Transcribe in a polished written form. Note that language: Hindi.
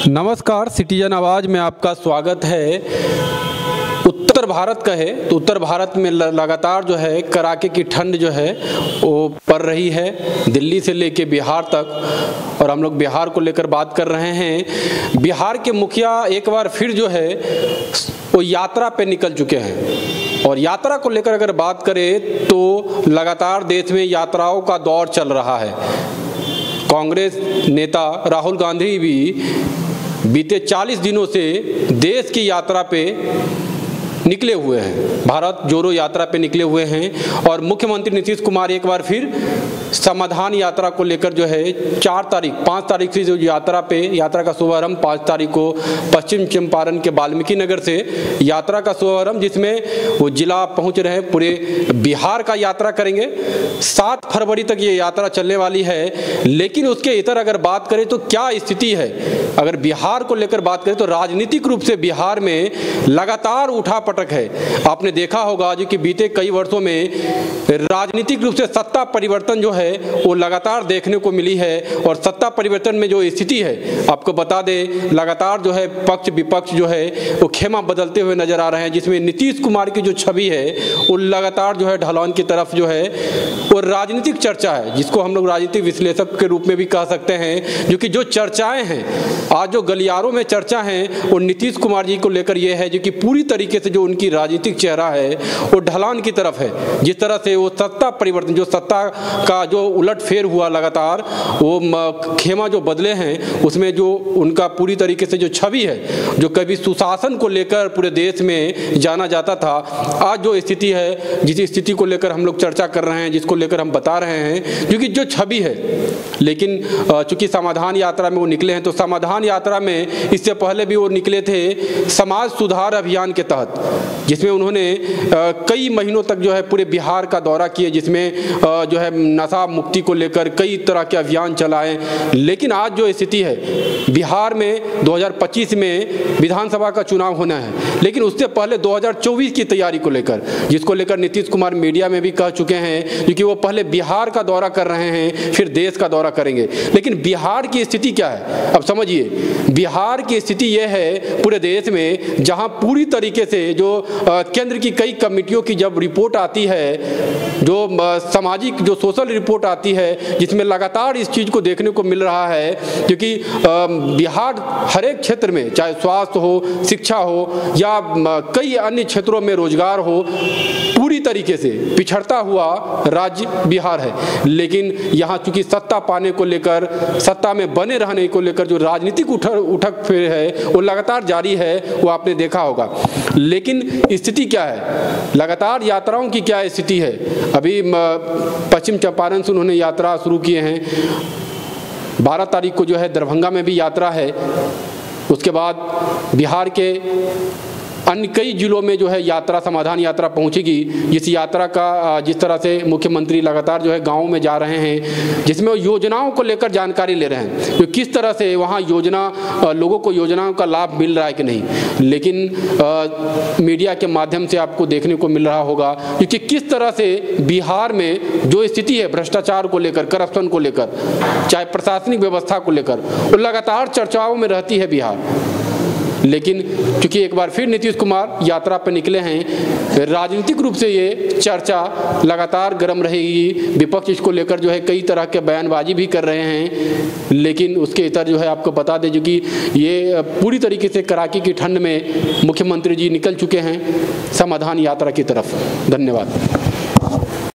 नमस्कार, सिटीजन आवाज़ में आपका स्वागत है। उत्तर भारत का है तो उत्तर भारत में लगातार जो है कड़ाके की ठंड जो है वो पड़ रही है, दिल्ली से लेके बिहार तक। और हम लोग बिहार को लेकर बात कर रहे हैं। बिहार के मुखिया एक बार फिर जो है वो यात्रा पे निकल चुके हैं और यात्रा को लेकर अगर बात करें तो लगातार देश में यात्राओं का दौर चल रहा है। कांग्रेस नेता राहुल गांधी भी बीते 40 दिनों से देश की यात्रा पे निकले हुए हैं, भारत जोड़ो यात्रा पे निकले हुए हैं। और मुख्यमंत्री नीतीश कुमार एक बार फिर समाधान यात्रा को लेकर जो है 5 तारीख से जो यात्रा का शुभारंभ 5 तारीख को पश्चिम चंपारण के वाल्मीकि नगर से यात्रा का शुभारंभ, जिसमें वो जिला पहुंच रहे हैं, पूरे बिहार का यात्रा करेंगे। 7 फरवरी तक ये यात्रा चलने वाली है। लेकिन उसके इतर अगर बात करें तो क्या स्थिति है, अगर बिहार को लेकर बात करें तो राजनीतिक रूप से बिहार में लगातार उठापटक है। आपने देखा होगा जो कि बीते कई वर्षों में राजनीतिक रूप से सत्ता परिवर्तन जो है वो लगातार देखने को मिली है। और सत्ता परिवर्तन में जो स्थिति है, आपको बता दें, लगातार जो है पक्ष विपक्ष जो है वो खेमा बदलते हुए नजर आ रहे हैं, जिसमें नीतीश कुमार की जो छवि है वो लगातार जो है ढलान की तरफ जो है वो राजनीतिक चर्चा है, जिसको हम लोग राजनीतिक विश्लेषक के रूप में भी कह सकते हैं। जो कि जो चर्चाएं हैं आज जो गलियारों में चर्चा है वो नीतीश कुमार जी को लेकर ये है, जो कि पूरी तरीके से जो उनकी राजनीतिक चेहरा है वो ढलान की तरफ है। जिस तरह से वो सत्ता परिवर्तन, जो सत्ता का जो उलटफेर हुआ लगातार, वो खेमा जो बदले हैं उसमें जो उनका पूरी तरीके से जो छवि है, जो कभी सुशासन को लेकर पूरे देश में जाना जाता था, आज जो स्थिति है, जिस स्थिति को लेकर हम लोग चर्चा कर रहे हैं, जिसको लेकर हम बता रहे हैं, क्योंकि जो छवि है। लेकिन चूंकि समाधान यात्रा में वो निकले हैं तो समाधान यात्रा में इससे पहले भी वो निकले थे समाज सुधार अभियान के तहत, जिसमें उन्होंने कई महीनों तक जो है पूरे बिहार का दौरा किए, जिसमें जो है नशा मुक्ति को लेकर कई तरह के अभियान चलाए। लेकिन आज जो स्थिति है, बिहार में 2025 में विधानसभा का चुनाव होना है, लेकिन उससे पहले 2024 की तैयारी को लेकर, जिसको लेकर नीतीश कुमार मीडिया में भी कह चुके हैं, क्योंकि वो पहले बिहार का दौरा कर रहे हैं फिर देश का दौरा करेंगे। लेकिन बिहार की स्थिति क्या है, अब समझिए, बिहार की स्थिति यह है पूरे देश में, जहां पूरी तरीके से जो केंद्र की कई कमेटियों की जब रिपोर्ट आती है, जो सामाजिक जो सोशल रिपोर्ट आती है, जिसमें लगातार इस चीज़ को देखने को मिल रहा है, क्योंकि बिहार हर एक क्षेत्र में, चाहे स्वास्थ्य हो, शिक्षा हो या कई अन्य क्षेत्रों में रोजगार हो, पूरी तरीके से पिछड़ता हुआ राज्य बिहार है। लेकिन यहाँ चूंकि सत्ता पाने को लेकर, सत्ता में बने रहने को लेकर जो राजनीतिक उठक फेर है वो लगातार जारी है, वो आपने देखा होगा। लेकिन स्थिति क्या है, लगातार यात्राओं की क्या स्थिति है। अभी पश्चिम चंपारण से उन्होंने यात्रा शुरू किए हैं, 12 तारीख को जो है दरभंगा में भी यात्रा है। उसके बाद बिहार के अन्य कई जिलों में जो है यात्रा, समाधान यात्रा पहुंचेगी। इस यात्रा का जिस तरह से मुख्यमंत्री लगातार जो है गाँव में जा रहे हैं, जिसमें वो योजनाओं को लेकर जानकारी ले रहे हैं, तो किस तरह से वहाँ लोगों को योजनाओं का लाभ मिल रहा है कि नहीं। लेकिन मीडिया के माध्यम से आपको देखने को मिल रहा होगा क्योंकि किस तरह से बिहार में जो स्थिति है भ्रष्टाचार को लेकर, करप्शन को लेकर, चाहे प्रशासनिक व्यवस्था को लेकर, वो लगातार चर्चाओं में रहती है बिहार। लेकिन क्योंकि एक बार फिर नीतीश कुमार यात्रा पर निकले हैं, राजनीतिक रूप से ये चर्चा लगातार गर्म रहेगी। विपक्ष इसको लेकर जो है कई तरह के बयानबाजी भी कर रहे हैं। लेकिन उसके इतर जो है आपको बता दें, जो कि ये पूरी तरीके से कड़ाके की ठंड में मुख्यमंत्री जी निकल चुके हैं समाधान यात्रा की तरफ। धन्यवाद।